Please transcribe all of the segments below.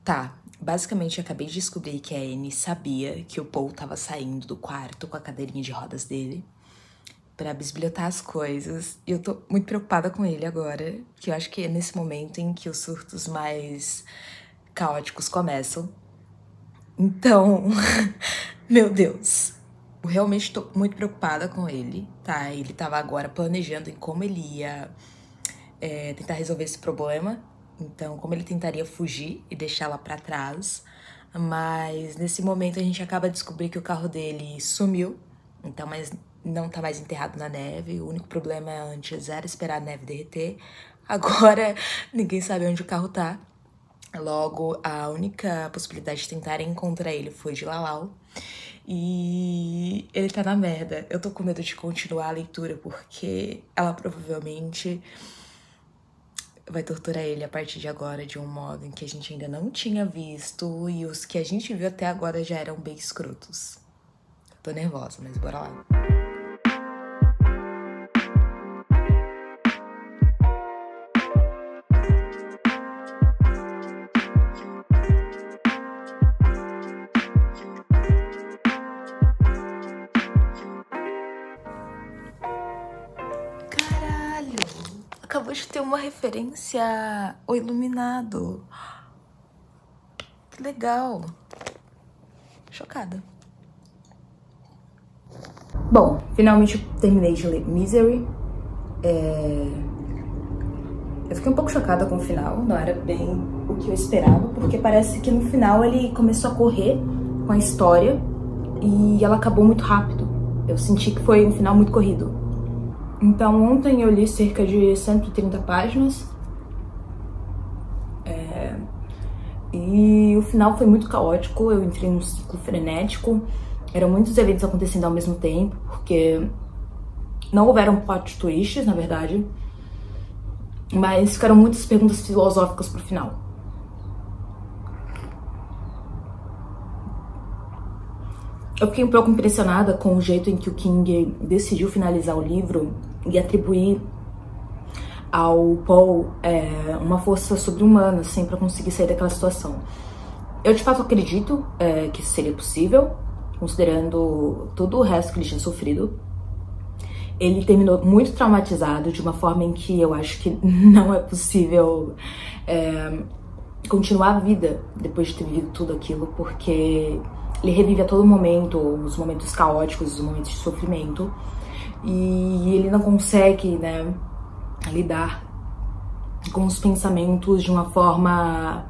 Tá, basicamente eu acabei de descobrir que a Annie sabia que o Paul tava saindo do quarto com a cadeirinha de rodas dele pra bisbilhotar as coisas. E eu tô muito preocupada com ele agora, que eu acho que é nesse momento em que os surtos mais caóticos começam. Então, meu Deus, eu realmente tô muito preocupada com ele, tá? Ele tava agora planejando em como ele ia tentar resolver esse problema. Então, como ele tentaria fugir e deixá-la pra trás. Mas nesse momento a gente acaba de descobrir que o carro dele sumiu. Então, mas não tá mais enterrado na neve. O único problema antes era esperar a neve derreter. Agora ninguém sabe onde o carro tá. Logo, a única possibilidade de tentar encontrar ele foi de Lalau. E ele tá na merda. Eu tô com medo de continuar a leitura porque ela provavelmente vai torturar ele a partir de agora de um modo em que a gente ainda não tinha visto, e os que a gente viu até agora já eram bem escrotos. Tô nervosa, mas bora lá. Caralho! Acabou de ter uma referência ao Iluminado. Que legal. Chocada. Bom, finalmente terminei de ler Misery. Eu fiquei um pouco chocada com o final, não era bem o que eu esperava, porque parece que no final ele começou a correr com a história e ela acabou muito rápido. Eu senti que foi um final muito corrido. Então ontem eu li cerca de 130 páginas. E o final foi muito caótico, eu entrei num ciclo frenético. Eram muitos eventos acontecendo ao mesmo tempo, porque não houveram plot twists, na verdade. Mas ficaram muitas perguntas filosóficas pro final. Eu fiquei um pouco impressionada com o jeito em que o King decidiu finalizar o livro e atribuir ao Paul uma força sobre-humana, assim, pra conseguir sair daquela situação. Eu, de fato, acredito que isso seria possível, considerando todo o resto que ele tinha sofrido. Ele terminou muito traumatizado, de uma forma em que eu acho que não é possível continuar a vida depois de ter vivido tudo aquilo, porque ele revive a todo momento os momentos caóticos, os momentos de sofrimento, e ele não consegue, né, lidar com os pensamentos de uma forma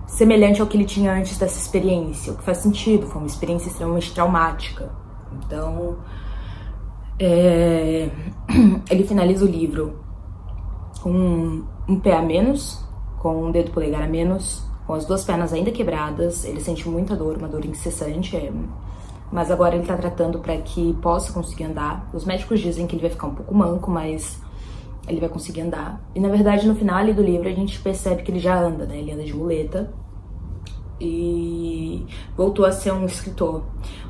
semelhante ao que ele tinha antes dessa experiência, o que faz sentido, foi uma experiência extremamente traumática. Então, ele finaliza o livro com um pé a menos, com um dedo polegar a menos, com as duas pernas ainda quebradas. Ele sente muita dor, uma dor incessante, mas agora ele tá tratando para que possa conseguir andar. Os médicos dizem que ele vai ficar um pouco manco, mas ele vai conseguir andar. E na verdade, no final ali do livro, a gente percebe que ele já anda, né? Ele anda de muleta e voltou a ser um escritor.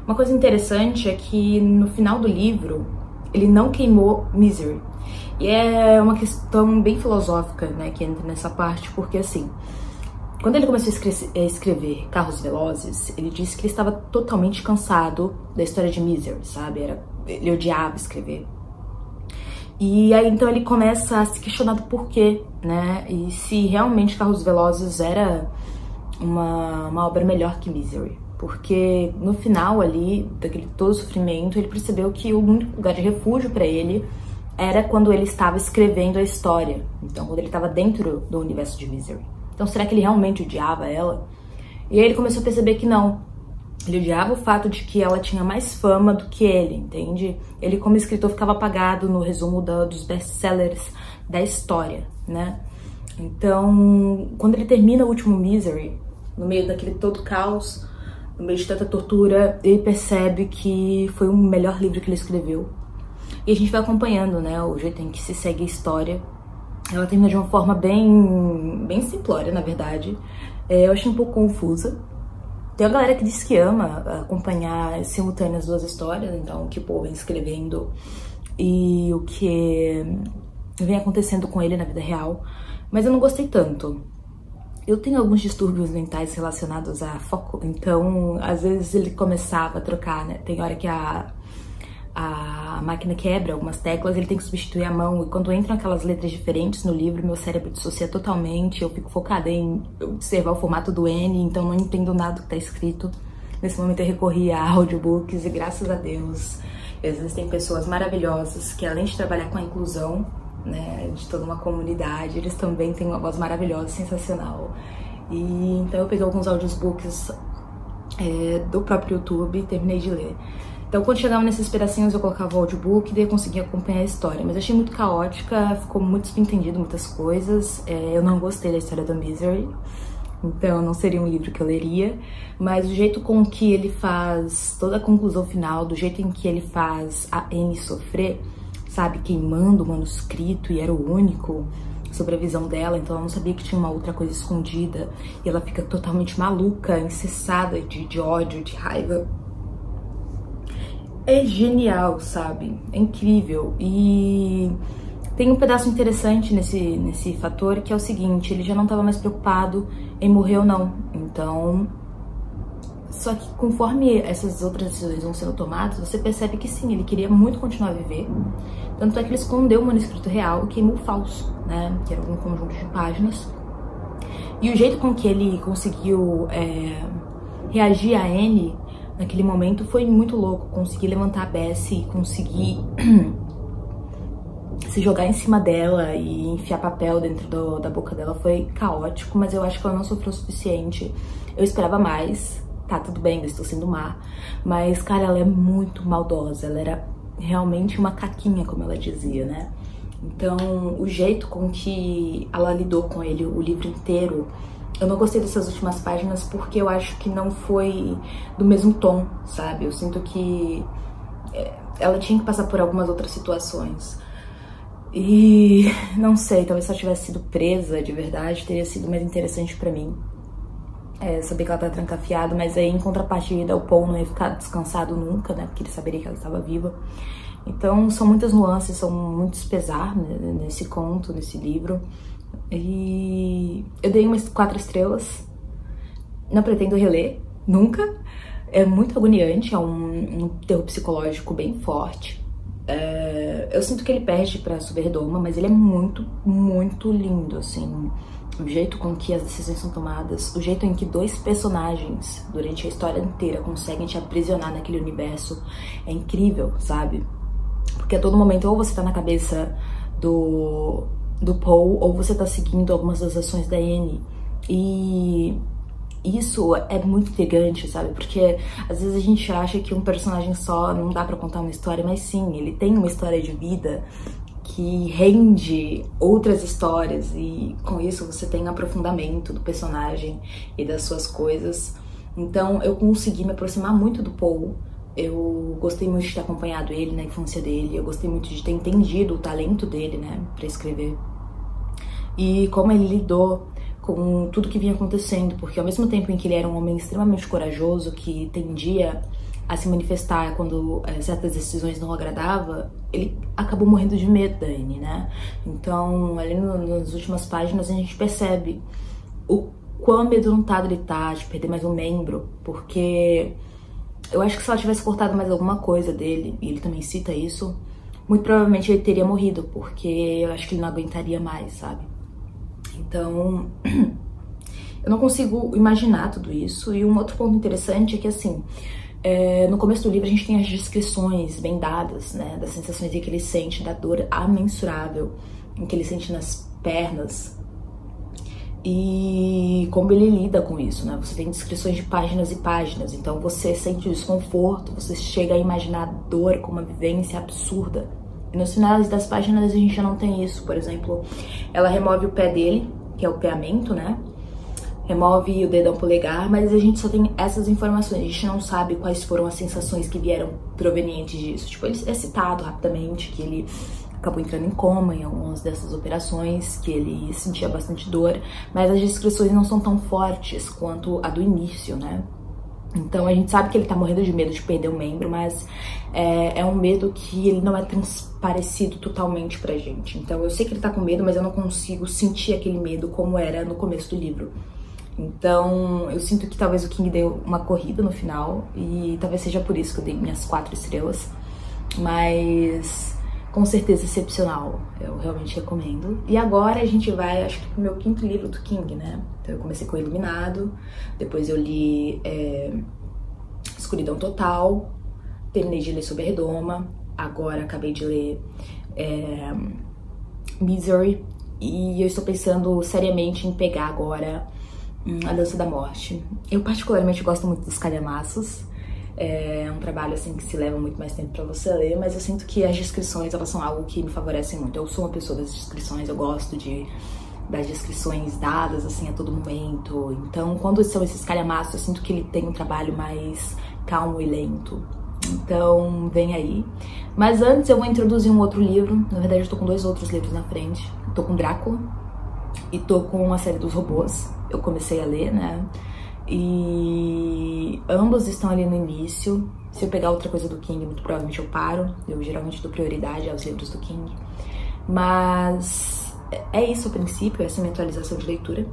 Uma coisa interessante é que no final do livro, ele não queimou Misery. E é uma questão bem filosófica, né, que entra nessa parte, porque assim, quando ele começou a escrever Carros Velozes, ele disse que ele estava totalmente cansado da história de Misery, sabe? Ele odiava escrever. E aí, então, ele começa a se questionar do porquê, né? E se realmente Carros Velozes era uma obra melhor que Misery. Porque no final ali, daquele todo sofrimento, ele percebeu que o único lugar de refúgio pra ele era quando ele estava escrevendo a história. Então, quando ele estava dentro do universo de Misery. Então, será que ele realmente odiava ela? E aí ele começou a perceber que não. Ele odiava o fato de que ela tinha mais fama do que ele, entende? Ele, como escritor, ficava apagado no resumo dos best-sellers da história, né? Então, quando ele termina o último Misery, no meio daquele todo caos, no meio de tanta tortura, ele percebe que foi o melhor livro que ele escreveu. E a gente vai acompanhando, né, o jeito em que se segue a história. Ela termina de uma forma bem simplória, na verdade. Eu achei um pouco confusa. Tem uma galera que diz que ama acompanhar simultâneas as duas histórias, então o que o Paul vem escrevendo e o que vem acontecendo com ele na vida real. Mas eu não gostei tanto. Eu tenho alguns distúrbios mentais relacionados a foco, então às vezes ele começava a trocar, né? Tem hora que a máquina quebra algumas teclas, ele tem que substituir a mão, e quando entram aquelas letras diferentes no livro, meu cérebro dissocia totalmente, eu fico focada em observar o formato do N, então não entendo nada do que tá escrito. Nesse momento eu recorri a audiobooks e graças a Deus existem pessoas maravilhosas que, além de trabalhar com a inclusão, né, de toda uma comunidade, eles também têm uma voz maravilhosa, sensacional. E então eu peguei alguns audiobooks do próprio YouTube e terminei de ler. Então quando chegava nesses pedacinhos eu colocava o audiobook e daí eu conseguia acompanhar a história, mas achei muito caótica, ficou muito subentendido muitas coisas, eu não gostei da história da Misery, então não seria um livro que eu leria, mas o jeito com que ele faz toda a conclusão final, do jeito em que ele faz a Annie sofrer, sabe, queimando o manuscrito e era o único sobre a visão dela, então ela não sabia que tinha uma outra coisa escondida, e ela fica totalmente maluca, incessada de ódio, de raiva. É genial, sabe? É incrível. E tem um pedaço interessante nesse fator, que é o seguinte, ele já não estava mais preocupado em morrer ou não. Então, só que conforme essas outras decisões vão sendo tomadas, você percebe que sim, ele queria muito continuar a viver. Tanto é que ele escondeu o manuscrito real e queimou o falso, né? Que era um conjunto de páginas. E o jeito com que ele conseguiu reagir a Annie naquele momento foi muito louco. Conseguir levantar a Bessie, conseguir se jogar em cima dela e enfiar papel dentro da boca dela foi caótico, mas eu acho que ela não sofreu o suficiente. Eu esperava mais. Tá, tudo bem, eu estou sendo má. Mas, cara, ela é muito maldosa. Ela era realmente uma caquinha, como ela dizia, né? Então, o jeito com que ela lidou com ele o livro inteiro, eu não gostei dessas últimas páginas porque eu acho que não foi do mesmo tom, sabe? Eu sinto que ela tinha que passar por algumas outras situações. E não sei, talvez se ela tivesse sido presa de verdade, teria sido mais interessante pra mim. Saber que ela tá trancafiada, mas aí em contrapartida o Paul não ia ficar descansado nunca, né? Porque ele saberia que ela estava viva. Então são muitas nuances, são muitos pesar, né, nesse conto, nesse livro. E eu dei umas 4 estrelas. Não pretendo reler, nunca. É muito agoniante, é um terror psicológico bem forte. Eu sinto que ele perde pra Suberdoma, mas ele é muito, muito lindo, assim. O jeito com que as decisões são tomadas, o jeito em que 2 personagens, durante a história inteira, conseguem te aprisionar naquele universo, é incrível, sabe? Porque a todo momento, ou você tá na cabeça do Paul, ou você tá seguindo algumas das ações da Annie. E isso é muito intrigante, sabe? Porque às vezes a gente acha que um personagem só não dá pra contar uma história, mas sim, ele tem uma história de vida que rende outras histórias e com isso você tem aprofundamento do personagem e das suas coisas. Então eu consegui me aproximar muito do Paul. Eu gostei muito de ter acompanhado ele na infância dele, eu gostei muito de ter entendido o talento dele, né, pra escrever. E como ele lidou com tudo que vinha acontecendo, porque ao mesmo tempo em que ele era um homem extremamente corajoso, que tendia a se manifestar quando certas decisões não agradavam, ele acabou morrendo de medo da Annie, né? Então, ali nas últimas páginas, a gente percebe o quão amedrontado ele tá de perder mais um membro, porque eu acho que se ela tivesse cortado mais alguma coisa dele, e ele também cita isso, muito provavelmente ele teria morrido, porque eu acho que ele não aguentaria mais, sabe? Então, eu não consigo imaginar tudo isso. E um outro ponto interessante é que, assim, no começo do livro a gente tem as descrições bem dadas, né, das sensações que ele sente, da dor amensurável que ele sente nas pernas e como ele lida com isso, né? Você tem descrições de páginas e páginas, então você sente o desconforto, você chega a imaginar a dor como uma vivência absurda. E nos finais das páginas a gente já não tem isso. Por exemplo, ela remove o pé dele, que é o peamento, né? Remove o dedão polegar, mas a gente só tem essas informações. A gente não sabe quais foram as sensações que vieram provenientes disso. Tipo, ele é citado rapidamente que ele acabou entrando em coma em algumas dessas operações, que ele sentia bastante dor, mas as descrições não são tão fortes quanto a do início, né? Então a gente sabe que ele tá morrendo de medo de perder um membro, mas é um medo que ele não é transparecido totalmente pra gente. Então eu sei que ele tá com medo, mas eu não consigo sentir aquele medo como era no começo do livro. Então eu sinto que talvez o King deu uma corrida no final, e talvez seja por isso que eu dei minhas 4 estrelas. Mas com certeza excepcional, eu realmente recomendo. E agora a gente vai, acho que pro meu 5º livro do King, né? Então eu comecei com Iluminado, depois eu li Escuridão Total, terminei de ler Sob a Redoma, agora acabei de ler Misery, e eu estou pensando seriamente em pegar agora A Dança da Morte. Eu particularmente gosto muito dos calhamaços. É um trabalho assim que se leva muito mais tempo pra você ler, mas eu sinto que as descrições, elas são algo que me favorecem muito. Eu sou uma pessoa das descrições, eu gosto das descrições dadas assim a todo momento. Então, quando são esses calhamaços, eu sinto que ele tem um trabalho mais calmo e lento. Então, vem aí. Mas antes eu vou introduzir um outro livro. Na verdade, eu tô com 2 outros livros na frente. Tô com Drácula e tô com a série dos robôs. Eu comecei a ler, né? E ambos estão ali no início. Se eu pegar outra coisa do King, muito provavelmente eu paro. Eu geralmente dou prioridade aos livros do King. Mas é isso a princípio, essa é a minha atualização de leitura.